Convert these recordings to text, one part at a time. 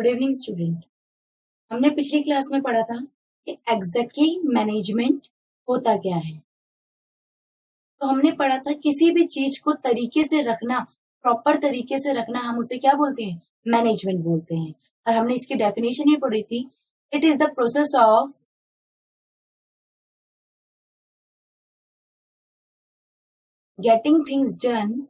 Good evening student. हमने पिछली class में पढ़ा था कि एग्जैक्टली मैनेजमेंट होता क्या है। तो हमने पढ़ा था किसी भी चीज को तरीके से रखना, प्रॉपर तरीके से रखना, हम उसे क्या बोलते हैं? मैनेजमेंट बोलते हैं। और हमने इसकी डेफिनेशन भी पढ़ी थी। It is the process of getting things done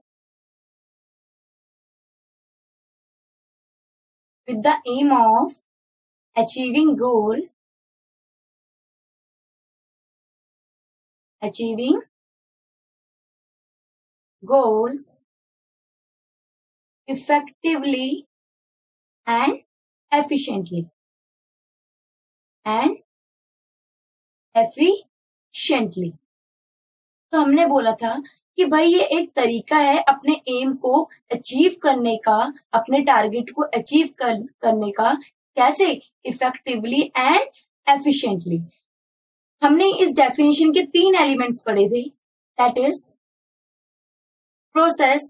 with the aim of achieving goals effectively and efficiently तो हमने बोला था कि भाई ये एक तरीका है अपने एम को अचीव करने का, अपने टारगेट को अचीव करने का। कैसे? Effectively and efficiently. हमने इस डेफिनेशन के 3 एलिमेंट्स पढ़े थे, that is process,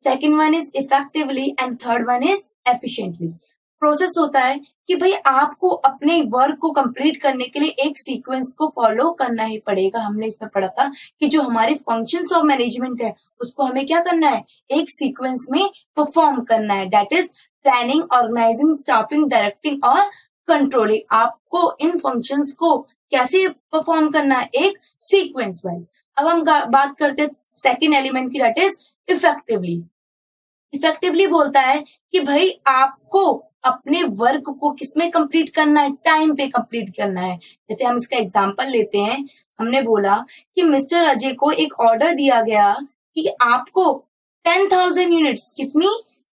second one is effectively and third one is efficiently. Process होता है कि भाई आपको अपने वर्क को कंप्लीट करने के लिए एक सीक्वेंस को फॉलो करना ही पड़ेगा। हमने इसमें पढ़ा था कि जो हमारे फंक्शंस ऑफ मैनेजमेंट है उसको हमें क्या करना है? एक सीक्वेंस में परफॉर्म करना है, that is planning, organising, staffing, directing और कंट्रोलिंग। आपको इन फंक्शंस को कैसे परफॉर्म करना है? एक सीक्वेंस वाइज। अब हम बात करते हैं सेकेंड एलिमेंट की, दैट इज इफेक्टिवली। इफेक्टिवली बोलता है कि भाई आपको अपने वर्क को किसमें कंप्लीट करना है? टाइम पे कंप्लीट करना है। जैसे हम इसका एग्जांपल लेते हैं, हमने बोला कि मिस्टर अजय को एक ऑर्डर दिया गया कि आपको 10,000 यूनिट्स, कितनी?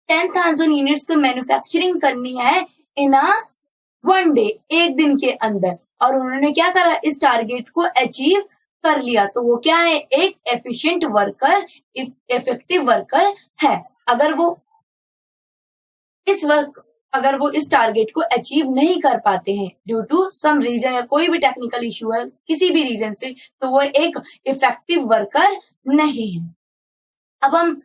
10,000 यूनिट्स की मैन्युफैक्चरिंग करनी है इन अ 1 डे, एक दिन के अंदर। और उन्होंने क्या करा? इस टारगेट को अचीव कर लिया। तो वो क्या है? एक एफिशिएंट वर्कर, इफेक्टिव वर्कर है। अगर वो इस टारगेट को अचीव नहीं कर पाते हैं ड्यू टू सम रीजन या कोई भी टेक्निकल इशू है किसी भी रीजन से, तो वो एक इफेक्टिव वर्कर नहीं है। अब हम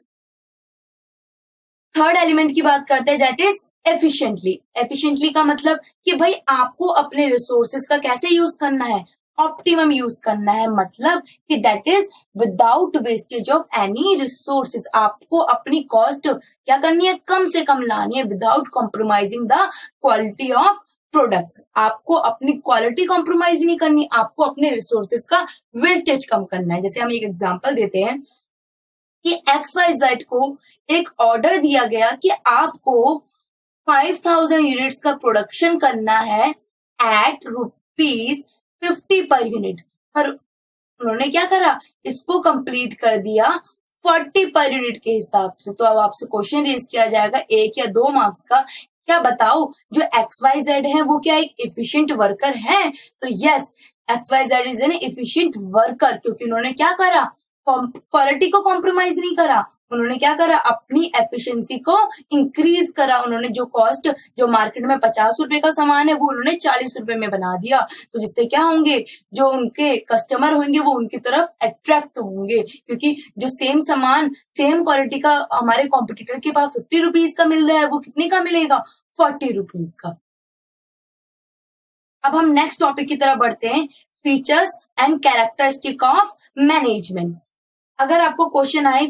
थर्ड एलिमेंट की बात करते हैं, दैट इज एफिशिएंटली। एफिशिएंटली का मतलब कि भाई आपको अपने रिसोर्सेज का कैसे यूज करना है? ऑप्टिमम यूज करना है। मतलब कि that is without wastage of any resources. आपको अपनी कॉस्ट क्या करनी है? कम से कम लानी है, without compromising the quality of product. आपको अपनी क्वालिटी कॉम्प्रोमाइज नहीं करनी, आपको अपने रिसोर्सेज का वेस्टेज कम करना है। जैसे हम एक एग्जांपल देते हैं कि XYZ को एक ऑर्डर दिया गया कि आपको 5,000 यूनिट्स का प्रोडक्शन करना है एट ₹50 पर यूनिट। पर उन्होंने क्या करा? इसको कंप्लीट कर दिया 40 पर यूनिट के हिसाब से। तो अब आपसे क्वेश्चन रेज किया जाएगा 1 या 2 मार्क्स का, क्या बताओ जो XYZ है वो क्या एक एफिशिएंट वर्कर है? तो yes, XYZ is an efficient worker, क्योंकि उन्होंने क्या करा? क्वालिटी को कॉम्प्रोमाइज नहीं करा। उन्होंने क्या करा? अपनी एफिशिएंसी को इंक्रीज करा। उन्होंने जो कॉस्ट, जो मार्केट में 50 रुपए का सामान है वो उन्होंने 40 रुपए में बना दिया। तो जिससे क्या होंगे? जो उनके कस्टमर होंगे वो उनकी तरफ अट्रैक्ट होंगे, क्योंकि जो सेम सामान, सेम क्वालिटी का हमारे कॉम्पिटिटर के पास 50 रुपीज का मिल रहा है, वो कितने का मिलेगा? 40 रुपीज का। अब हम नेक्स्ट टॉपिक की तरफ बढ़ते हैं, features and characteristic of management. अगर आपको क्वेश्चन आए,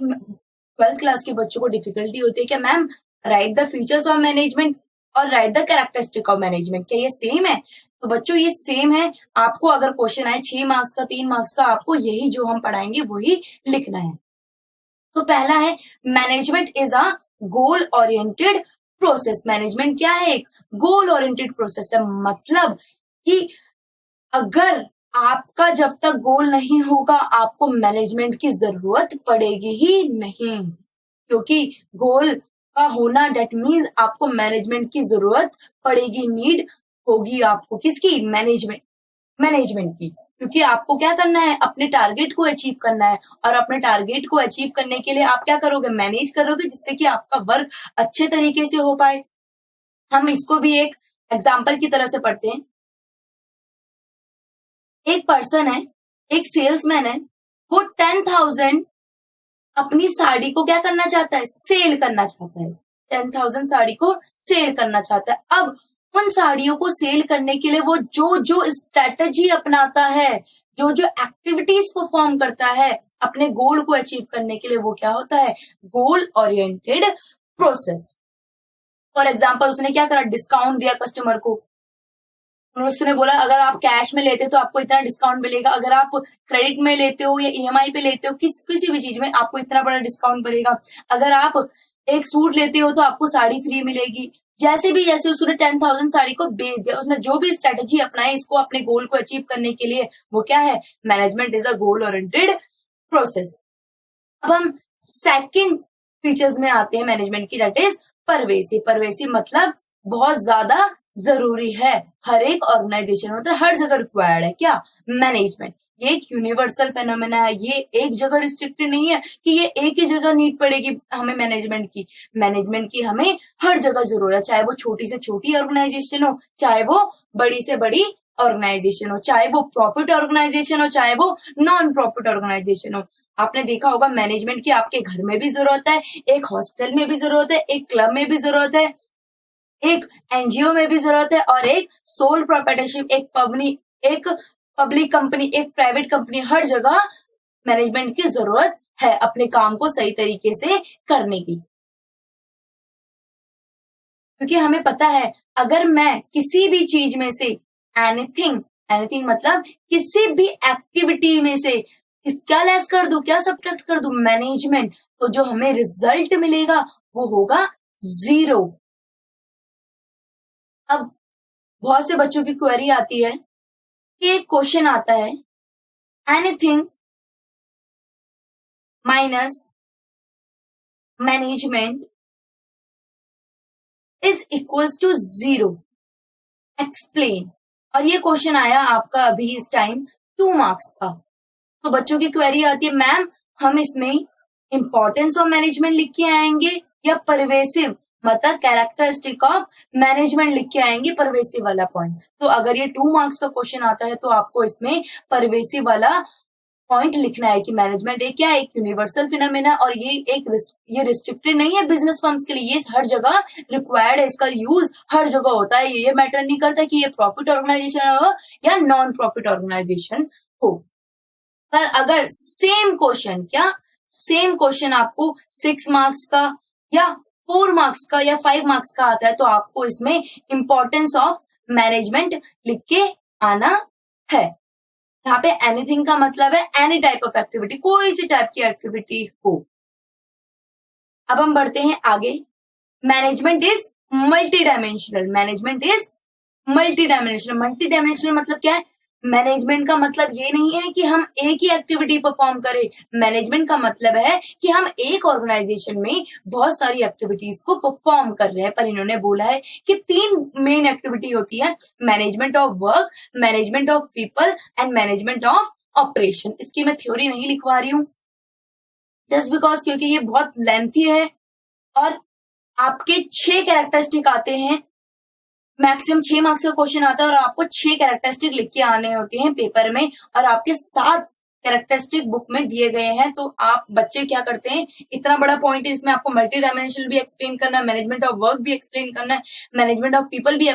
12th क्लास के बच्चों को डिफिकल्टी होती है कि ma'am write the features of management और write the characteristic of management, क्या ये सेम है? तो बच्चों ये सेम है। आपको अगर क्वेश्चन आए 6 मार्क्स का, 3 मार्क्स का, आपको यही जो हम पढ़ाएंगे वही लिखना है। तो पहला है management is a goal oriented process. Management क्या है? एक गोल ओरिएंटेड प्रोसेस है। मतलब कि अगर आपका जब तक गोल नहीं होगा आपको मैनेजमेंट की जरूरत पड़ेगी ही नहीं, क्योंकि गोल का होना डेट मीन्स आपको मैनेजमेंट की जरूरत पड़ेगी, नीड होगी आपको। किसकी? मैनेजमेंट की। क्योंकि आपको क्या करना है? अपने टारगेट को अचीव करना है, और अपने टारगेट को अचीव करने के लिए आप क्या करोगे? मैनेज करोगे, जिससे कि आपका वर्क अच्छे तरीके से हो पाए। हम इसको भी एक एग्जाम्पल की तरह से पढ़ते हैं। एक पर्सन है, एक सेल्समैन है, वो 10,000 अपनी साड़ी को क्या करना चाहता है? सेल करना चाहता है। 10,000 साड़ी को सेल करना चाहता है। अब उन साड़ियों को सेल करने के लिए वो जो जो स्ट्रेटजी अपनाता है, जो जो एक्टिविटीज परफॉर्म करता है अपने गोल को अचीव करने के लिए, वो क्या होता है? Goal oriented process. For example उसने क्या करा? डिस्काउंट दिया कस्टमर को। उसने बोला अगर आप कैश में लेते हो तो आपको इतना डिस्काउंट मिलेगा, अगर आप क्रेडिट में लेते हो या ईएमआई पे लेते हो, किसी भी चीज में आपको इतना बड़ा डिस्काउंट मिलेगा, अगर आप एक सूट लेते हो तो आपको साड़ी फ्री मिलेगी। जैसे उसने 10,000 साड़ी को बेच दिया। उसने जो भी स्ट्रेटेजी अपनाई इसको अपने गोल को अचीव करने के लिए, वो क्या है? Management is a goal oriented process. अब हम सेकंड फीचर्स में आते हैं मैनेजमेंट की, दैट इज परवेसिव। परवेसिव मतलब बहुत ज्यादा जरूरी है, हर एक ऑर्गेनाइजेशन मतलब हर जगह रिक्वायर्ड है। क्या? मैनेजमेंट। ये एक यूनिवर्सल फेनोमेना है, ये एक जगह रिस्ट्रिक्टेड नहीं है कि ये एक ही जगह नीड पड़ेगी हमें मैनेजमेंट की। मैनेजमेंट की हमें हर जगह जरूरत है, चाहे वो छोटी से छोटी ऑर्गेनाइजेशन हो, चाहे वो बड़ी से बड़ी ऑर्गेनाइजेशन हो, चाहे वो प्रॉफिट ऑर्गेनाइजेशन हो, चाहे वो नॉन प्रॉफिट ऑर्गेनाइजेशन हो। आपने देखा होगा मैनेजमेंट की आपके घर में भी जरूरत है, एक हॉस्पिटल में भी जरूरत है, एक क्लब में भी जरूरत है, एक एनजीओ में भी जरूरत है, और एक सोल प्रोप्राइटरशिप, एक पब्लिक कंपनी, एक प्राइवेट कंपनी, हर जगह मैनेजमेंट की जरूरत है अपने काम को सही तरीके से करने की। क्योंकि हमें पता है अगर मैं किसी भी चीज में से एनीथिंग मतलब किसी भी एक्टिविटी में से क्या लेस कर दूं, क्या सब्ट्रैक्ट कर दूं? मैनेजमेंट, तो जो हमें रिजल्ट मिलेगा वो होगा 0। अब बहुत से बच्चों की क्वेरी आती है कि एक क्वेश्चन आता है, anything minus management is equals to 0, explain. और ये क्वेश्चन आया आपका अभी इस टाइम 2 मार्क्स का। तो बच्चों की क्वेरी आती है, मैम हम इसमें इंपॉर्टेंस ऑफ मैनेजमेंट लिख के आएंगे या परवेसिव मतलब कैरेक्टरिस्टिक ऑफ मैनेजमेंट लिख के आएंगे, परवेसिव वाला पॉइंट? तो अगर ये 2 मार्क्स का क्वेश्चन आता है तो आपको इसमें परवेसिव वाला पॉइंट लिखना है कि मैनेजमेंट एक क्या है? एक यूनिवर्सल फिनोमेना, और ये रिस्ट्रिक्टेड नहीं है बिजनेस फर्म्स के लिए, ये हर जगह रिक्वायर्ड है, इसका यूज हर जगह होता है। ये मैटर नहीं करता कि ये प्रॉफिट ऑर्गेनाइजेशन हो या नॉन प्रॉफिट ऑर्गेनाइजेशन हो। पर अगर सेम क्वेश्चन आपको 6 मार्क्स का या 4 मार्क्स का या 5 मार्क्स का आता है तो आपको इसमें इंपॉर्टेंस ऑफ मैनेजमेंट लिख के आना है। यहाँ पे एनीथिंग का मतलब है एनी टाइप ऑफ एक्टिविटी, कोई सी टाइप की एक्टिविटी हो। अब हम बढ़ते हैं आगे। Management is multi dimensional. Multi dimensional मतलब क्या है? मैनेजमेंट का मतलब ये नहीं है कि हम एक ही एक्टिविटी परफॉर्म करें। मैनेजमेंट का मतलब है कि हम एक ऑर्गेनाइजेशन में बहुत सारी एक्टिविटीज को परफॉर्म कर रहे हैं। पर इन्होंने बोला है कि 3 मेन एक्टिविटी होती है, management of work, management of people and management of operation. इसकी मैं थ्योरी नहीं लिखवा रही हूँ जस्ट बिकॉज क्योंकि ये बहुत लेंथी है और आपके 6 कैरेक्टरिस्टिक आते हैं, मैक्सिमम 6 मार्क्स का क्वेश्चन आता है और आपको 6 कैरेक्टरिस्टिक लिख के आने होते हैं पेपर में, और आपके 7 कैरेक्टरिस्टिक बुक में दिए गए हैं। तो आप बच्चे क्या करते हैं, इतना बड़ा पॉइंट है, इसमें आपको मल्टी डायमेंशनल भी एक्सप्लेन करना है, मैनेजमेंट ऑफ वर्क भी एक्सप्लेन करना है, मैनेजमेंट ऑफ पीपल भी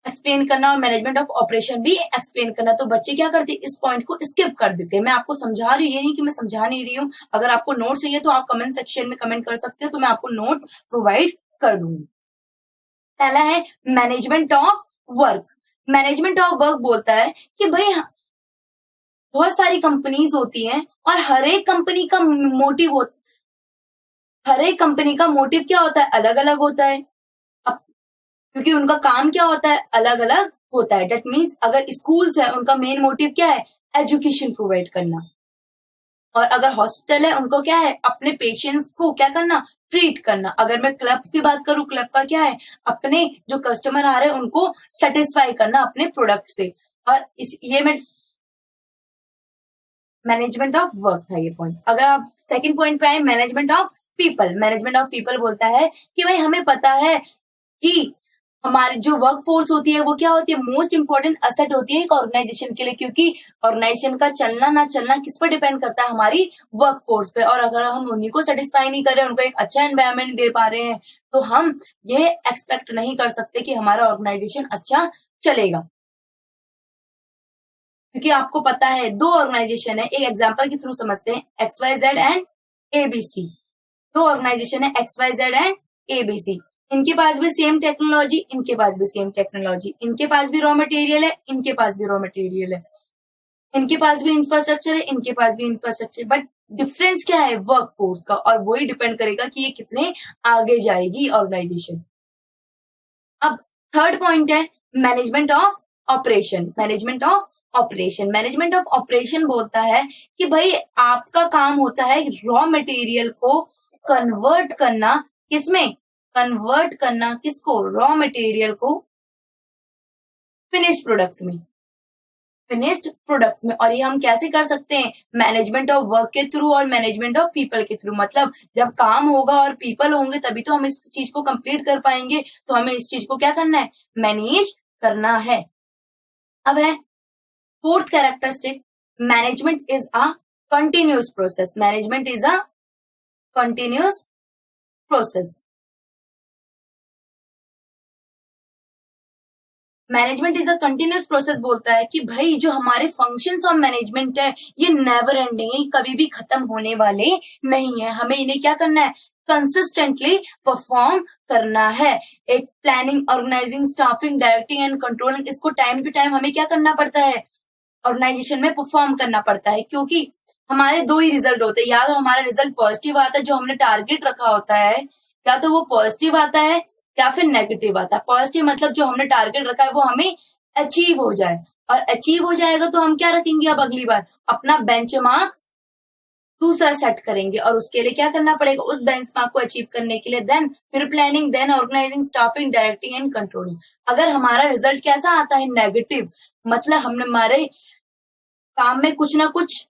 एक्सप्लेन करना और मैनेजमेंट ऑफ ऑपरेशन भी एक्सप्लेन करना। तो बच्चे क्या करते हैं, इस पॉइंट को स्किप कर देते हैं। मैं आपको समझा रही हूँ, ये नहीं कि मैं समझा नहीं रही हूँ। अगर आपको नोट चाहिए तो आप कमेंट सेक्शन में कमेंट कर सकते हो, तो मैं आपको नोट प्रोवाइड कर दूंगी। पहला है management of work. Management of work बोलता है कि भाई बहुत सारी कंपनीज होती हैं और हर एक कंपनी का मोटिव क्या होता है? अलग अलग होता है। अब क्योंकि उनका काम क्या होता है? अलग अलग होता है। दैट मीन्स अगर स्कूल्स है उनका मेन मोटिव क्या है? एजुकेशन प्रोवाइड करना। और अगर हॉस्पिटल है उनको क्या है? अपने पेशेंट्स को क्या करना? ट्रीट करना। अगर मैं क्लब की बात करूं, क्लब का क्या है? अपने जो कस्टमर आ रहे हैं उनको सेटिस्फाई करना अपने प्रोडक्ट से। और ये मैं मैनेजमेंट ऑफ वर्क था ये पॉइंट। अगर आप सेकंड पॉइंट पे आए, management of people. Management of people बोलता है कि भाई हमें पता है कि हमारी जो वर्क फोर्स होती है वो क्या होती है, मोस्ट इंपॉर्टेंट असेट होती है एक ऑर्गेनाइजेशन के लिए, क्योंकि ऑर्गेनाइजेशन का चलना ना चलना किस पर डिपेंड करता है, हमारी वर्क फोर्स पे। और अगर हम उन्हीं को सेटिस्फाई नहीं कर रहे, उनको एक अच्छा एनवायरनमेंट दे पा रहे हैं, तो हम ये एक्सपेक्ट नहीं कर सकते कि हमारा ऑर्गेनाइजेशन अच्छा चलेगा। क्योंकि आपको पता है दो ऑर्गेनाइजेशन है, एक एग्जांपल के थ्रू समझते हैं, XYZ एंड ABC। दो ऑर्गेनाइजेशन है XYZ एंड ABC। इनके पास भी सेम टेक्नोलॉजी, इनके पास भी सेम टेक्नोलॉजी, इनके पास भी रॉ मटेरियल है, इनके पास भी रॉ मटेरियल है, इनके पास भी इंफ्रास्ट्रक्चर है, इनके पास भी इंफ्रास्ट्रक्चर, बट डिफरेंस क्या है, वर्क फोर्स का, और वही डिपेंड करेगा कि ये कितने आगे जाएगी ऑर्गेनाइजेशन। अब थर्ड पॉइंट है management of operation. Management of operation, management of operation बोलता है कि भाई आपका काम होता है रॉ मटेरियल को कन्वर्ट करना, किसमें कन्वर्ट करना, किसको, रॉ मटेरियल को फिनिश्ड प्रोडक्ट में, फिनिश्ड प्रोडक्ट में। और ये हम कैसे कर सकते हैं, मैनेजमेंट ऑफ वर्क के थ्रू और मैनेजमेंट ऑफ पीपल के थ्रू। मतलब जब काम होगा और पीपल होंगे तभी तो हम इस चीज को कंप्लीट कर पाएंगे, तो हमें इस चीज को क्या करना है, मैनेज करना है। अब है fourth characteristic, management is a continuous process. Management is a continuous process. Management is a continuous process बोलता है कि भाई जो हमारे फंक्शंस ऑफ मैनेजमेंट है ये नेवर एंडिंग है, कभी भी खत्म होने वाले नहीं है। हमें इन्हें क्या करना है, कंसिस्टेंटली परफॉर्म करना है। एक planning, organising, staffing, directing and controlling, इसको टाइम टू टाइम हमें क्या करना पड़ता है, ऑर्गेनाइजेशन में परफॉर्म करना पड़ता है। क्योंकि हमारे दो ही रिजल्ट होते हैं, या तो हमारा रिजल्ट पॉजिटिव आता है जो हमने टारगेट रखा होता है, या तो वो पॉजिटिव आता है या फिर नेगेटिव आता है। पॉजिटिव मतलब जो हमने टारगेट रखा है वो हमें अचीव हो जाए, और अचीव हो जाएगा तो हम क्या रखेंगे, अब अगली बार अपना बेंचमार्क दूसरा सेट करेंगे, और उसके लिए क्या करना पड़ेगा, उस बेंचमार्क को अचीव करने के लिए देन फिर planning, then organising, staffing, directing and controlling. अगर हमारा रिजल्ट कैसा आता है, नेगेटिव, मतलब हमने हमारे काम में कुछ ना कुछ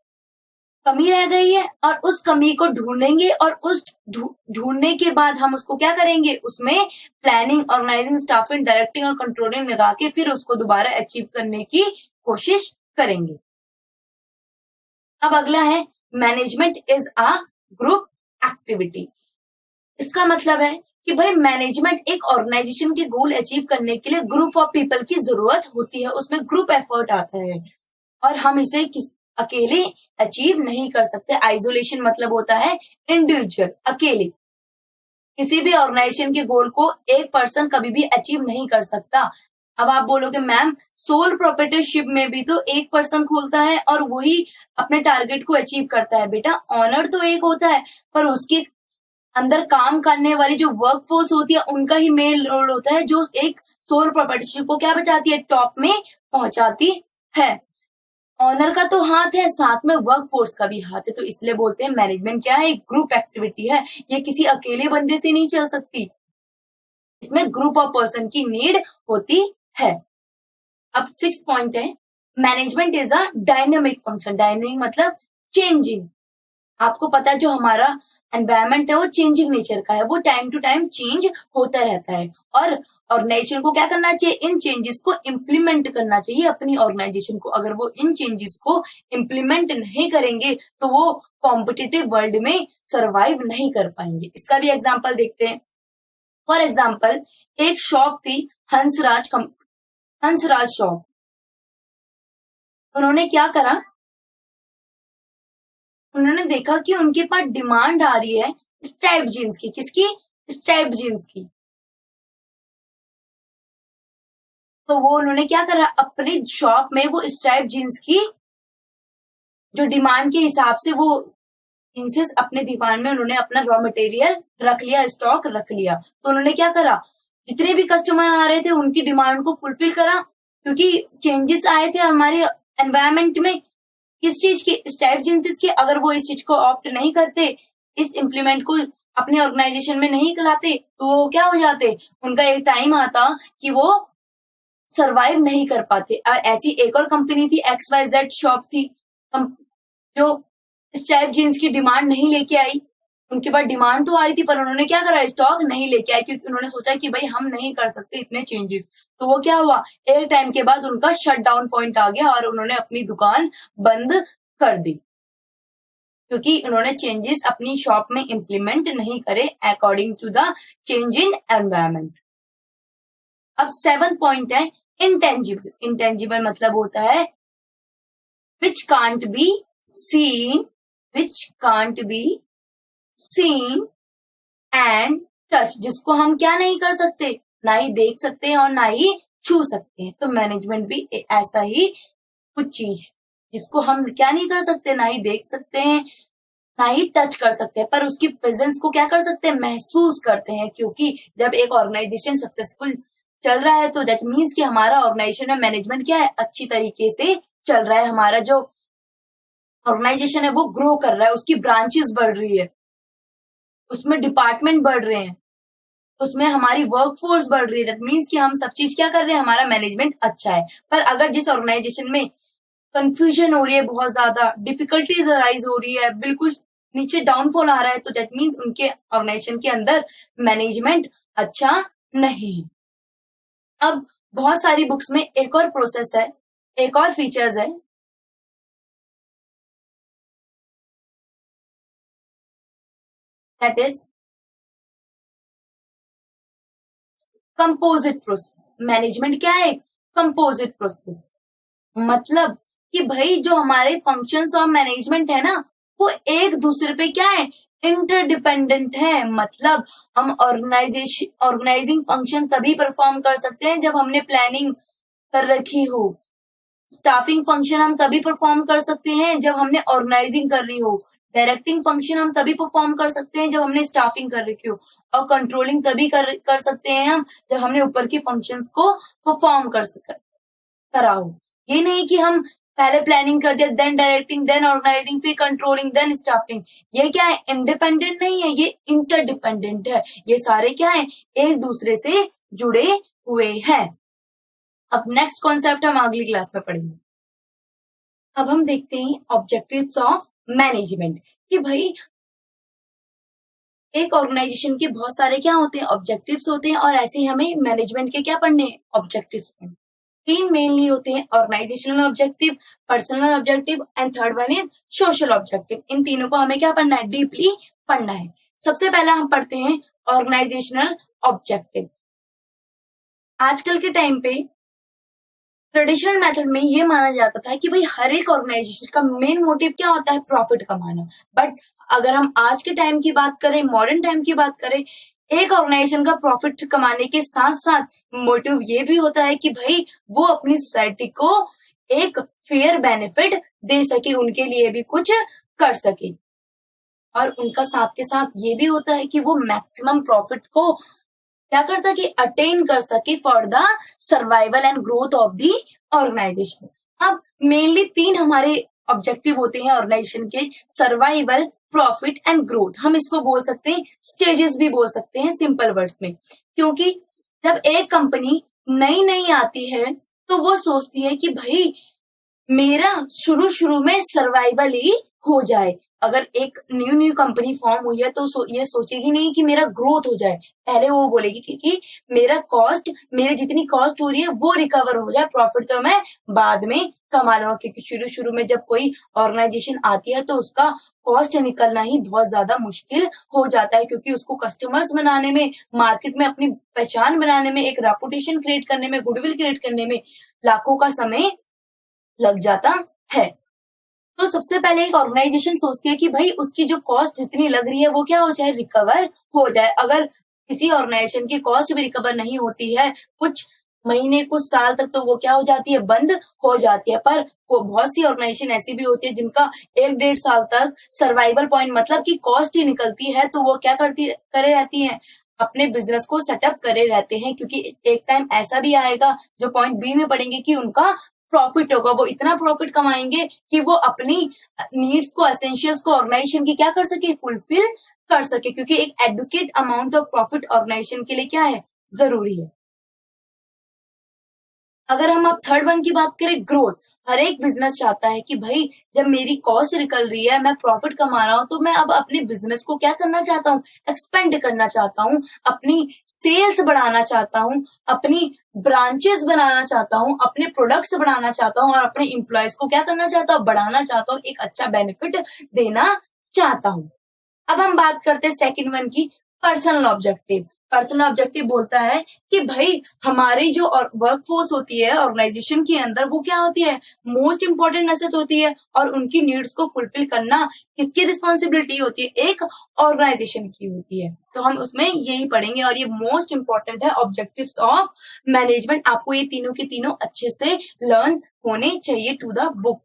कमी रह गई है, और उस कमी को ढूंढेंगे, और उस ढूंढने के बाद हम उसको क्या करेंगे, उसमें प्लानिंग, ऑर्गेनाइजिंग, स्टाफिंग, डायरेक्टिंग और कंट्रोलिंग लगा के फिर उसको दोबारा अचीव करने की कोशिश करेंगे। अब अगला है management is a group activity. इसका मतलब है कि भाई मैनेजमेंट एक ऑर्गेनाइजेशन के गोल अचीव करने के लिए ग्रुप ऑफ पीपल की जरूरत होती है, उसमें ग्रुप एफर्ट आता है, और हम इसे अकेले अचीव नहीं कर सकते। आइसोलेशन मतलब होता है इंडिविजुअल, अकेले। किसी भी ऑर्गेनाइजेशन के गोल को एक पर्सन कभी भी अचीव नहीं कर सकता। अब आप बोलोगे मैम सोल प्रोप्राइटरशिप में भी तो एक पर्सन खोलता है और वही अपने टारगेट को अचीव करता है। बेटा ऑनर तो एक होता है, पर उसके अंदर काम करने वाली जो वर्क फोर्स होती है उनका ही मेन रोल होता है, जो एक सोल प्रोप्राइटरशिप को क्या बचाती है, टॉप में पहुंचाती है। ऑनर का तो हाथ है, साथ में वर्क फोर्स का भी हाथ है, तो इसलिए बोलते हैं मैनेजमेंट क्या है, एक ग्रुप एक्टिविटी है, ये किसी अकेले बंदे से नहीं चल सकती, इसमें ग्रुप ऑफ पर्सन की नीड होती है। अब सिक्स पॉइंट है management is a dynamic function. Dynamic मतलब चेंजिंग। आपको पता है जो हमारा एनवायरमेंट है वो चेंजिंग नेचर का है, वो टाइम टू टाइम चेंज होता रहता है, और ऑर्गेनाइजेशन को क्या करना चाहिए, इन चेंजेस को इम्प्लीमेंट करना चाहिए अपनी ऑर्गेनाइजेशन को। अगर वो इन चेंजेस को इम्प्लीमेंट नहीं करेंगे तो वो कॉम्पिटिटिव वर्ल्ड में सरवाइव नहीं कर पाएंगे। इसका भी एग्जाम्पल देखते हैं। फॉर एग्जाम्पल एक शॉप थी हंसराज शॉप। उन्होंने क्या करा, उन्होंने देखा कि उनके पास डिमांड आ रही है स्ट्राइप्ड जीन्स की। किसकी, स्ट्राइप्ड जीन्स की। तो वो उन्होंने क्या करा, अपनी शॉप में वो स्ट्राइप्ड जीन्स की जो डिमांड के हिसाब से वो जींसेस अपने दुकान में उन्होंने अपना रॉ मटेरियल रख लिया, स्टॉक रख लिया। तो उन्होंने क्या करा, जितने भी कस्टमर आ रहे थे उनकी डिमांड को फुलफिल करा, क्योंकि चेंजेस आए थे हमारे एनवायरमेंट में। किस चीज की, स्ट्राइप जींसेस की। अगर वो इस चीज को ऑप्ट नहीं करते, इस इम्प्लीमेंट को अपने ऑर्गेनाइजेशन में नहीं लाते, तो वो क्या हो जाते, उनका एक टाइम आता कि वो सरवाइव नहीं कर पाते। और ऐसी एक और कंपनी थी XYZ शॉप थी, जो स्ट्राइप जीन्स की डिमांड नहीं लेके आई, उनके पास डिमांड तो आ रही थी, पर उन्होंने क्या करा, स्टॉक नहीं लेके आए, क्योंकि उन्होंने सोचा कि भाई हम नहीं कर सकते इतने चेंजेस। तो वो क्या हुआ, एक टाइम के बाद उनका शट डाउन पॉइंट आ गया और उन्होंने अपनी दुकान बंद कर दी, क्योंकि उन्होंने चेंजेस अपनी शॉप में इंप्लीमेंट नहीं करे according to the change in environment. अब 7th पॉइंट है इंटेंजिबल। इंटेंजिबल मतलब होता है which can't be seen, which can't be seen and touch, जिसको हम क्या नहीं कर सकते, ना ही देख सकते हैं और ना ही छू सकते हैं। तो मैनेजमेंट भी ऐसा ही कुछ चीज है जिसको हम क्या नहीं कर सकते, ना ही देख सकते हैं ना ही टच कर सकते हैं, पर उसकी प्रेजेंस को क्या कर सकते हैं, महसूस करते हैं। क्योंकि जब एक ऑर्गेनाइजेशन सक्सेसफुल चल रहा है तो दैट मीन्स कि हमारा ऑर्गेनाइजेशन में मैनेजमेंट क्या है, अच्छी तरीके से चल रहा है, हमारा जो ऑर्गेनाइजेशन है वो ग्रो कर रहा है, उसकी ब्रांचेस बढ़ रही है, उसमें डिपार्टमेंट बढ़ रहे हैं, उसमें हमारी वर्क फोर्स बढ़ रही है। दैट मीन्स कि हम सब चीज क्या कर रहे हैं, हमारा मैनेजमेंट अच्छा है। पर अगर जिस ऑर्गेनाइजेशन में कंफ्यूजन हो रही है, बहुत ज्यादा डिफिकल्टीज अराइज हो रही है, बिल्कुल नीचे डाउनफॉल आ रहा है, तो दैट मीन्स उनके ऑर्गेनाइजेशन के अंदर मैनेजमेंट अच्छा नहीं है। अब बहुत सारी बुक्स में एक और प्रोसेस है, एक और फीचर्स है, that is composite process. Management क्या है, कंपोजिट प्रोसेस। मतलब कि भाई जो हमारे फंक्शंस और मैनेजमेंट है ना, वो एक दूसरे पे क्या है, इंटरडिपेंडेंट है। मतलब हम ऑर्गेनाइजिंग फंक्शन तभी परफॉर्म कर सकते हैं जब हमने प्लानिंग कर रखी हो। स्टाफिंग फंक्शन हम तभी परफॉर्म कर सकते हैं जब हमने ऑर्गेनाइजिंग कर रही हो। डायरेक्टिंग फंक्शन हम तभी परफॉर्म कर सकते हैं जब हमने स्टाफिंग कर रखी हो। और कंट्रोलिंग तभी कर सकते हैं हम जब हमने ऊपर की फंक्शंस को परफॉर्म करा हो। ये नहीं कि हम पहले प्लानिंग कर दिया, देन डायरेक्टिंग, देन ऑर्गेनाइजिंग, फिर कंट्रोलिंग, देन स्टाफिंग। ये क्या है, इंडिपेंडेंट नहीं है, ये इंटरडिपेंडेंट है। ये सारे क्या है, एक दूसरे से जुड़े हुए हैं। अब नेक्स्ट कॉन्सेप्ट हम अगली क्लास में पढ़ेंगे। अब हम देखते हैं ऑब्जेक्टिव्स ऑफ मैनेजमेंट, कि भाई एक ऑर्गेनाइजेशन के बहुत सारे क्या होते हैं, ऑब्जेक्टिव्स होते हैं, और ऐसे ही हमें मैनेजमेंट के क्या पढ़ने हैं, ऑब्जेक्टिव्स पढ़ने। 3 मेनली होते हैं, organisational objective, personal objective and third one is social objective. इन तीनों को हमें क्या पढ़ना है, डीपली पढ़ना है। सबसे पहला हम पढ़ते हैं ऑर्गेनाइजेशनल ऑब्जेक्टिव। आजकल के टाइम पे ट्रेडिशनल मेथड में ये माना जाता था कि भाई हर एक ऑर्गेनाइजेशन का मेन मोटिव क्या होता है, प्रॉफिट कमाना। बट अगर हम आज के टाइम की बात करें, मॉडर्न टाइम की बात करें, एक ऑर्गेनाइजेशन का प्रॉफिट कमाने के साथ साथ मोटिव ये भी होता है कि भाई वो अपनी सोसाइटी को एक फेयर बेनिफिट दे सके, उनके लिए भी कुछ कर सके। और उनका साथ के साथ ये भी होता है कि वो मैक्सिमम प्रॉफिट को क्या कर सके, अटेन कर सके for the survival and growth of the organisation. अब मेनली 3 हमारे ऑब्जेक्टिव होते हैं ऑर्गेनाइजेशन के, सर्वाइवल, प्रॉफिट एंड ग्रोथ। हम इसको बोल सकते हैं, स्टेजेस भी बोल सकते हैं सिंपल वर्ड्स में। क्योंकि जब एक कंपनी नई नई आती है तो वो सोचती है कि भाई मेरा शुरू शुरू में सर्वाइवल ही हो जाए। अगर एक न्यू कंपनी फॉर्म हुई है तो ये सोचेगी नहीं कि मेरा ग्रोथ हो जाए, पहले वो बोलेगी कि मेरा कॉस्ट, मेरे जितनी कॉस्ट हो रही है वो रिकवर हो जाए, प्रॉफिट तो मैं बाद में कमा लूंगा। क्योंकि शुरू शुरू में जब कोई ऑर्गेनाइजेशन आती है तो उसका कॉस्ट निकलना ही बहुत ज्यादा मुश्किल हो जाता है, क्योंकि उसको कस्टमर्स बनाने में, मार्केट में अपनी पहचान बनाने में, एक रेपुटेशन क्रिएट करने में, गुडविल क्रिएट करने में लाखों का समय लग जाता है। तो सबसे पहले एक ऑर्गेनाइजेशन सोचती है कि भाई उसकी जो कॉस्ट जितनी लग रही है वो क्या हो जाए, रिकवर हो जाए। अगर किसी ऑर्गेनाइजेशन की कॉस्ट भी रिकवर नहीं होती है, कुछ महीने, कुछ साल तक, तो वो क्या हो जाती है, बंद हो जाती है। पर वो बहुत सी ऑर्गेनाइजेशन ऐसी भी होती है जिनका 1-1.5 साल तक सर्वाइवल पॉइंट, मतलब कि कॉस्ट ही निकलती है, तो वो क्या करे रहती है, अपने बिजनेस को सेटअप करे रहते हैं। क्योंकि एक टाइम ऐसा भी आएगा जो पॉइंट बी में पढ़ेंगे कि उनका प्रॉफिट होगा, वो इतना प्रॉफिट कमाएंगे कि वो अपनी नीड्स को, एसेंशियल्स को ऑर्गेनाइजेशन की क्या कर सके, फुलफिल कर सके। क्योंकि एक adequate amount of profit organisation के लिए क्या है, जरूरी है। अगर हम अब थर्ड वन की बात करें, ग्रोथ। हर एक बिजनेस चाहता है कि भाई जब मेरी कॉस्ट निकल रही है, मैं प्रॉफिट कमा रहा हूं, तो मैं अब अपने बिजनेस को क्या करना चाहता हूँ, एक्सपेंड करना चाहता हूँ, अपनी सेल्स बढ़ाना चाहता हूँ, अपनी ब्रांचेस बनाना चाहता हूँ, अपने प्रोडक्ट्स बढ़ाना चाहता हूँ और अपने एम्प्लॉयज को क्या करना चाहता हूँ, बढ़ाना चाहता हूँ, एक अच्छा बेनिफिट देना चाहता हूँ। अब हम बात करते हैं सेकंड वन की, पर्सनल ऑब्जेक्टिव। पर्सनल ऑब्जेक्टिव बोलता है कि भाई हमारी जो वर्क फोर्स होती है ऑर्गेनाइजेशन के अंदर, वो क्या होती है, मोस्ट इंपॉर्टेंट एसेट होती है, और उनकी नीड्स को फुलफिल करना किसकी रिस्पॉन्सिबिलिटी होती है, एक ऑर्गेनाइजेशन की होती है। तो हम उसमें यही पढ़ेंगे और ये मोस्ट इंपॉर्टेंट है, ऑब्जेक्टिव्स ऑफ मैनेजमेंट। आपको ये तीनों के तीनों अच्छे से लर्न होने चाहिए टू द बुक।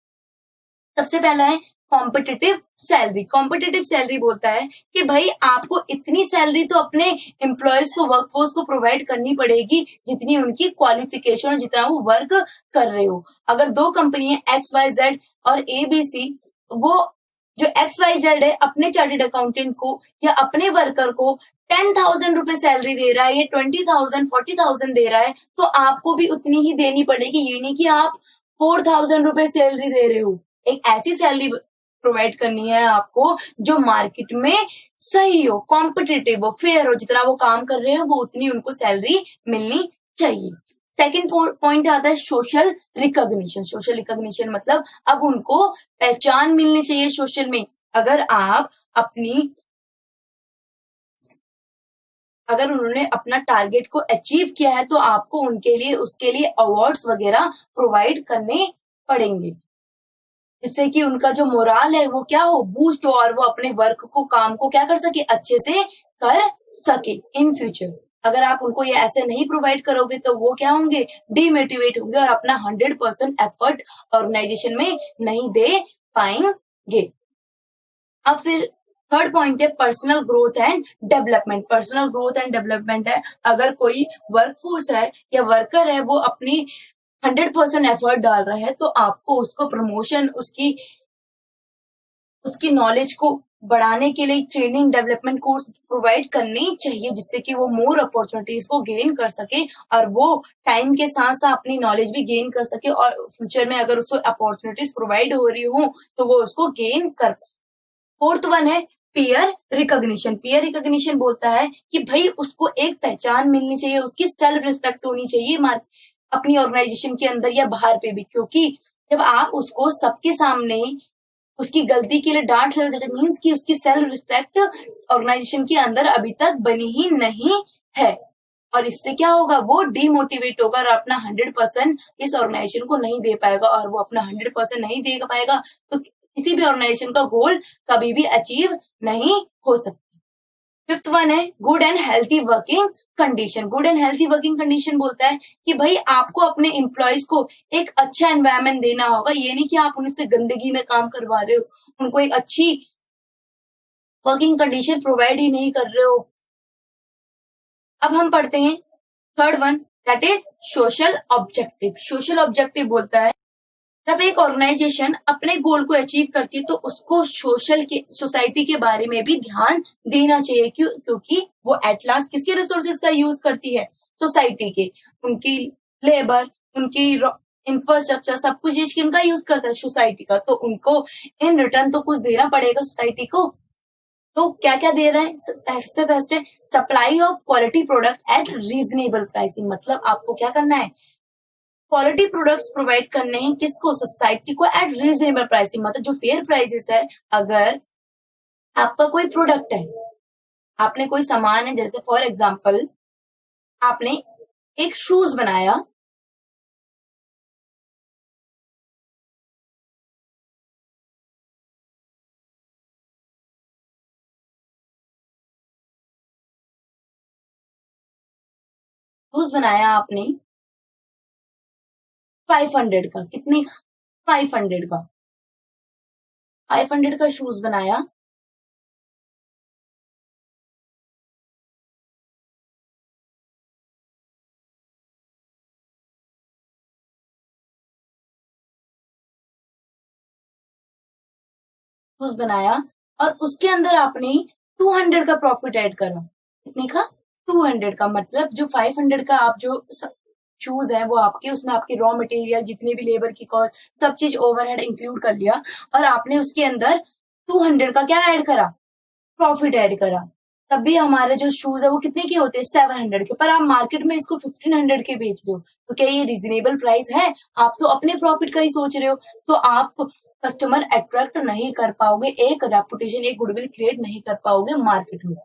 सबसे पहला है कॉम्पिटिटिव सैलरी। कॉम्पिटिटिव सैलरी बोलता है कि भाई आपको इतनी सैलरी तो अपने एम्प्लॉयज को, वर्कफोर्स को प्रोवाइड करनी पड़ेगी जितनी उनकी क्वालिफिकेशन और जितना वो वर्क कर रहे हो। अगर दो कंपनी है XYZ और ABC, वो जो XYZ है अपने चार्टेड अकाउंटेंट को या अपने वर्कर को 10,000 रुपए सैलरी दे रहा है, या 20,000 40,000 दे रहा है, तो आपको भी उतनी ही देनी पड़ेगी। ये नहीं कि आप 4,000 रुपए सैलरी दे रहे हो। एक ऐसी सैलरी प्रोवाइड करनी है आपको जो मार्केट में सही हो, कॉम्पिटिटिव हो, फेयर हो, जितना वो काम कर रहे हो वो उतनी उनको सैलरी मिलनी चाहिए। सेकंड पॉइंट आता है सोशल रिकॉग्निशन। सोशल रिकॉग्निशन मतलब अब उनको पहचान मिलनी चाहिए सोशल में। अगर आप अपनी अगर उन्होंने अपना टारगेट को अचीव किया है, तो आपको उनके लिए उसके लिए अवार्ड्स वगैरह प्रोवाइड करने पड़ेंगे, जिससे कि उनका जो मोराल है वो क्या हो, बूस्ट हो, और वो अपने वर्क को, काम को क्या कर सके, अच्छे से कर सके इन फ्यूचर। अगर आप उनको ये ऐसे नहीं प्रोवाइड करोगे तो वो क्या होंगे, डिमोटिवेट होंगे और अपना 100% एफर्ट ऑर्गेनाइजेशन में नहीं दे पाएंगे। अब फिर थर्ड पॉइंट है personal growth and development. Personal growth and development है, अगर कोई वर्कफोर्स है या वर्कर है वो अपनी 100% एफर्ट डाल रहा है, तो आपको उसको प्रमोशन, उसकी उसकी नॉलेज को बढ़ाने के लिए ट्रेनिंग डेवलपमेंट कोर्स प्रोवाइड करनी चाहिए, जिससे कि वो मोर अपॉर्चुनिटीज को गेन कर सके और वो टाइम के साथ साथ अपनी नॉलेज भी गेन कर सके, और फ्यूचर में अगर उसको अपॉर्चुनिटीज प्रोवाइड हो रही हो तो वो उसको गेन कर पाए। फोर्थ वन है पीयर रिकॉग्निशन। पीयर रिकॉग्निशन बोलता है कि भाई उसको एक पहचान मिलनी चाहिए, उसकी सेल्फ रिस्पेक्ट होनी चाहिए अपनी ऑर्गेनाइजेशन के अंदर या बाहर पे भी, क्योंकि जब आप उसको सबके सामने उसकी गलती के लिए डांट रहे हो, मीन्स कि उसकी सेल्फ रिस्पेक्ट ऑर्गेनाइजेशन के अंदर अभी तक बनी ही नहीं है, और इससे क्या होगा, वो डिमोटिवेट होगा और अपना 100% इस ऑर्गेनाइजेशन को नहीं दे पाएगा, और वो अपना 100% नहीं दे पाएगा तो किसी भी ऑर्गेनाइजेशन का गोल कभी भी अचीव नहीं हो सकता। फिफ्थ वन है good and healthy working condition. Good and healthy working condition बोलता है कि भाई आपको अपने एम्प्लॉयज को एक अच्छा एनवायरनमेंट देना होगा। ये नहीं कि आप उनसे गंदगी में काम करवा रहे हो, उनको एक अच्छी वर्किंग कंडीशन प्रोवाइड ही नहीं कर रहे हो। अब हम पढ़ते हैं third one, that is social objective. Social objective बोलता है जब एक ऑर्गेनाइजेशन अपने गोल को अचीव करती है तो उसको सोसाइटी के बारे में भी ध्यान देना चाहिए, क्योंकि वो एट लास्ट किसके रिसोर्सेज का यूज करती है, सोसाइटी के। उनकी लेबर, उनकी इंफ्रास्ट्रक्चर, सब कुछ चीज किनका यूज करता है, सोसाइटी का। तो उनको इन रिटर्न तो कुछ देना पड़ेगा सोसाइटी को। तो क्या क्या दे रहा है, सबसे बेस्ट है supply of quality product at reasonable pricing. मतलब आपको क्या करना है, क्वालिटी प्रोडक्ट्स प्रोवाइड करने हैं किसको, सोसाइटी को, एट रीजनेबल प्राइसिंग, मतलब जो फेयर प्राइसेस है। अगर आपका कोई प्रोडक्ट है, आपने कोई सामान है, जैसे फॉर एग्जांपल आपने एक शूज बनाया, आपने 500 का, कितने का, 500 का, 500 का शूज बनाया। शूज बनाया और उसके अंदर आपने 200 का प्रॉफिट ऐड करा। कितने का, 200 का। मतलब जो 500 का आप जो शूज है वो आपके, उसमें आपके रॉ मटेरियल, जितने भी लेबर की कॉस्ट, सब चीज ओवरहेड इंक्लूड कर लिया, और आपने उसके अंदर 200 का क्या ऐड करा, प्रॉफिट ऐड करा, तब भी हमारे जो शूज है वो कितने के होते हैं, 700 के, पर आप मार्केट में इसको 1500 के बेच रहे हो, तो क्या ये रिजनेबल प्राइस है? आप तो अपने प्रॉफिट का ही सोच रहे हो, तो आप कस्टमर अट्रैक्ट नहीं कर पाओगे, एक रेपुटेशन, एक गुडविल क्रिएट नहीं कर पाओगे मार्केट में।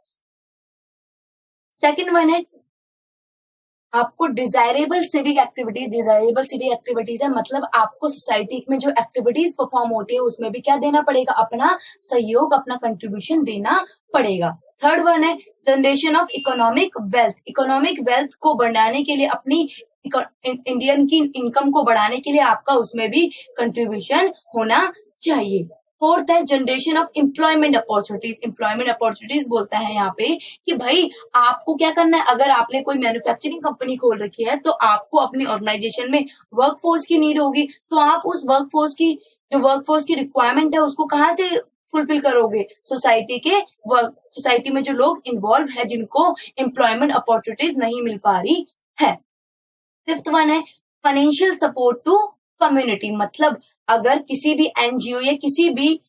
सेकंड वन है आपको desirable civic activities. Desirable civic activities है मतलब आपको सोसाइटी में जो एक्टिविटीज परफॉर्म होती है उसमें भी क्या देना पड़ेगा, अपना सहयोग, अपना कंट्रीब्यूशन देना पड़ेगा। थर्ड वन है generation of economic wealth. Economic wealth को बढ़ाने के लिए, अपनी इंडियन की इनकम को बढ़ाने के लिए आपका उसमें भी कंट्रीब्यूशन होना चाहिए। फोर्थ है generation of employment opportunities. Employment opportunities बोलता है यहाँ पे कि भाई आपको क्या करना है, अगर आपने कोई मैन्युफैक्चरिंग कंपनी खोल रखी है तो आपको अपनी ऑर्गेनाइजेशन में वर्कफोर्स की नीड होगी, तो आप उस वर्कफोर्स की रिक्वायरमेंट है उसको कहाँ से फुलफिल करोगे, सोसाइटी में जो लोग इन्वॉल्व है जिनको एम्प्लॉयमेंट अपॉर्चुनिटीज नहीं मिल पा रही है। फिफ्थ वन है फाइनेंशियल सपोर्ट टू कम्युनिटी। मतलब अगर किसी भी एनजीओ या किसी भी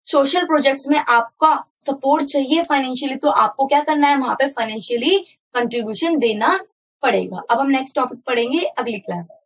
सोशल प्रोजेक्ट्स में आपका सपोर्ट चाहिए फाइनेंशियली, तो आपको क्या करना है, वहां पे फाइनेंशियली कंट्रीब्यूशन देना पड़ेगा। अब हम नेक्स्ट टॉपिक पढ़ेंगे अगली क्लास में।